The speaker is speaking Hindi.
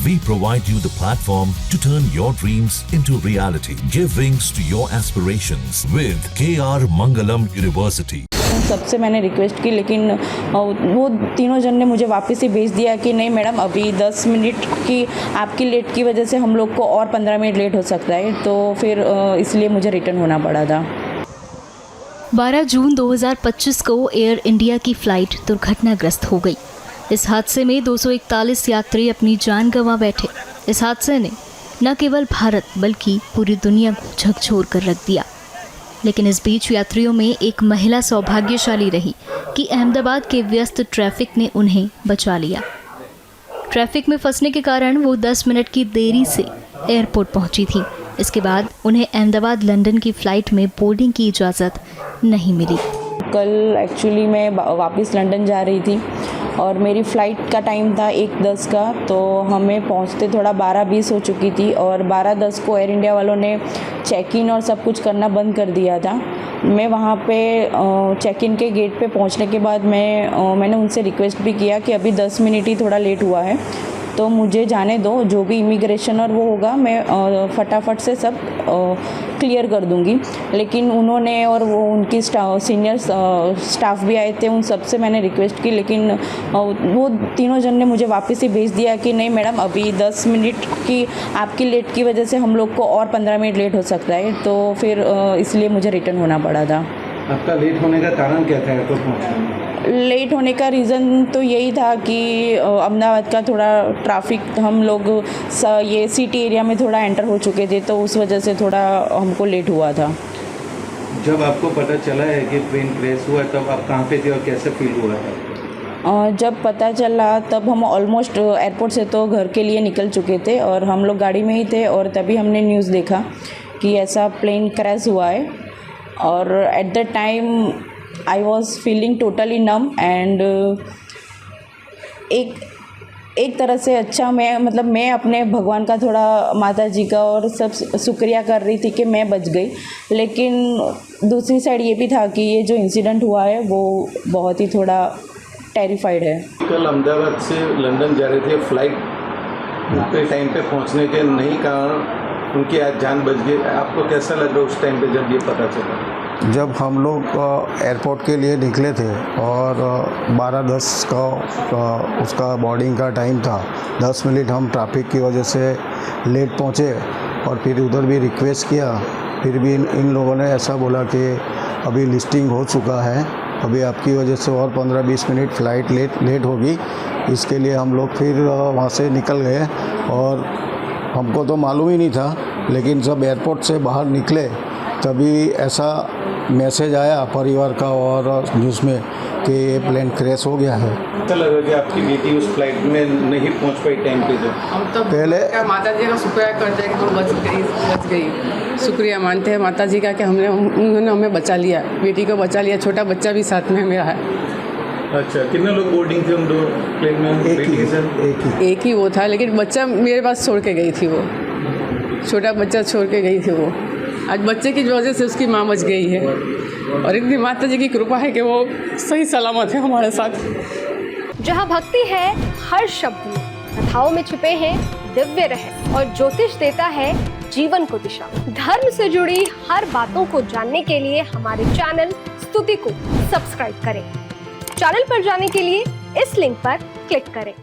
We provide you the platform to turn your dreams into reality. Give wings to your aspirations with KR Mangalam University. सबसे मैंने रिक्वेस्ट की, लेकिन वो तीनों जन ने मुझे वापस ही भेज दिया कि नहीं मैडम, अभी 10 मिनट की आपकी लेट की वजह से हम लोग को और 15 मिनट लेट हो सकता है, तो फिर इसलिए मुझे रिटर्न होना पड़ा था। 12 जून 2025 को एयर इंडिया की फ़्लाइट दुर्घटनाग्रस्त हो गई। इस हादसे में 241 यात्री अपनी जान गंवा बैठे। इस हादसे ने न केवल भारत बल्कि पूरी दुनिया को झकझोर कर रख दिया। लेकिन इस बीच यात्रियों में एक महिला सौभाग्यशाली रही कि अहमदाबाद के व्यस्त ट्रैफिक ने उन्हें बचा लिया। ट्रैफिक में फंसने के कारण वो 10 मिनट की देरी से एयरपोर्ट पहुंची थी। इसके बाद उन्हें अहमदाबाद लंदन की फ़्लाइट में बोर्डिंग की इजाज़त नहीं मिली। कल एक्चुअली मैं वापस लंदन जा रही थी और मेरी फ़्लाइट का टाइम था 1:10 का, तो हमें पहुंचते थोड़ा 12:20 हो चुकी थी और 12:10 को एयर इंडिया वालों ने चेक इन और सब कुछ करना बंद कर दिया था। मैं वहाँ पे चेक इन के गेट पे पहुँचने के बाद मैंने उनसे रिक्वेस्ट भी किया कि अभी 10 मिनट ही थोड़ा लेट हुआ है, तो मुझे जाने दो, जो भी इमिग्रेशन और वो होगा मैं फटाफट से सब क्लियर कर दूंगी। लेकिन उन्होंने और वो उनकी सीनियर स्टाफ भी आए थे, उन सब से मैंने रिक्वेस्ट की, लेकिन वो तीनों जन ने मुझे वापस ही भेज दिया कि नहीं मैडम, अभी 10 मिनट की आपकी लेट की वजह से हम लोग को और 15 मिनट लेट हो सकता है, तो फिर इसलिए मुझे रिटर्न होना पड़ा था। आपका लेट होने का कारण क्या था एयरपोर्ट पहुँचने? लेट होने का रीज़न तो यही था कि अहमदाबाद का थोड़ा ट्रैफिक, हम लोग ये सिटी एरिया में थोड़ा एंटर हो चुके थे, तो उस वजह से थोड़ा हमको लेट हुआ था। जब आपको पता चला है कि ट्रेन क्रैश हुआ तब आप कहाँ पे थे और कैसे फील हुआ है? जब पता चला तब हम ऑलमोस्ट एयरपोर्ट से तो घर के लिए निकल चुके थे और हम लोग गाड़ी में ही थे, और तभी हमने न्यूज़ देखा कि ऐसा प्लेन क्रैश हुआ है। और at the time I was feeling totally num and एक तरह से अच्छा, मैं अपने भगवान का थोड़ा, माता जी का और सब शुक्रिया कर रही थी कि मैं बच गई। लेकिन दूसरी साइड ये भी था कि ये जो इंसिडेंट हुआ है वो बहुत ही थोड़ा टेरिफाइड है। कल अहमदाबाद से लंदन जा रहे थे, फ्लाइट पे टाइम पे पहुंचने के नहीं कारण उनकी आज जान बच गई। आपको कैसा लग रहा उस टाइम पे जब ये पता चला? जब हम लोग एयरपोर्ट के लिए निकले थे और 12:10 का उसका बोर्डिंग का टाइम था, 10 मिनट हम ट्रैफिक की वजह से लेट पहुँचे और फिर उधर भी रिक्वेस्ट किया, फिर भी इन लोगों ने ऐसा बोला कि अभी लिस्टिंग हो चुका है, अभी आपकी वजह से और 15-20 मिनट फ़्लाइट लेट होगी। इसके लिए हम लोग फिर वहाँ से निकल गए और हमको तो मालूम ही नहीं था, लेकिन जब एयरपोर्ट से बाहर निकले तभी ऐसा मैसेज आया परिवार का और न्यूज़ में कि ये प्लेन क्रैश हो गया है। ऐसा लगा कि आपकी बेटी उस फ्लाइट में नहीं पहुंच पाई टाइम पे? जो हम तो पहले माता जी का शुक्रिया करते हैं कि हम बच गई। शुक्रिया मानते हैं माता जी का कि उन्होंने हमें बचा लिया, बेटी को बचा लिया। छोटा बच्चा भी साथ में मेरा है। अच्छा, कितने लोग बोर्डिंग थे उन दो प्लेन में? एक ही वो था, लेकिन बच्चा मेरे पास छोड़ के गई थी, वो छोटा बच्चा छोड़ के गई थी वो। आज बच्चे की वजह से उसकी माँ बच गई है और इतनी माता जी की कृपा है कि वो सही सलामत है हमारे साथ। जहाँ भक्ति है हर शब्द में, कथाओं में छुपे हैं दिव्य रहस्य और ज्योतिष देता है जीवन को दिशा। धर्म से जुड़ी हर बातों को जानने के लिए हमारे चैनल स्तुति को सब्सक्राइब करें। चैनल पर जाने के लिए इस लिंक पर क्लिक करें।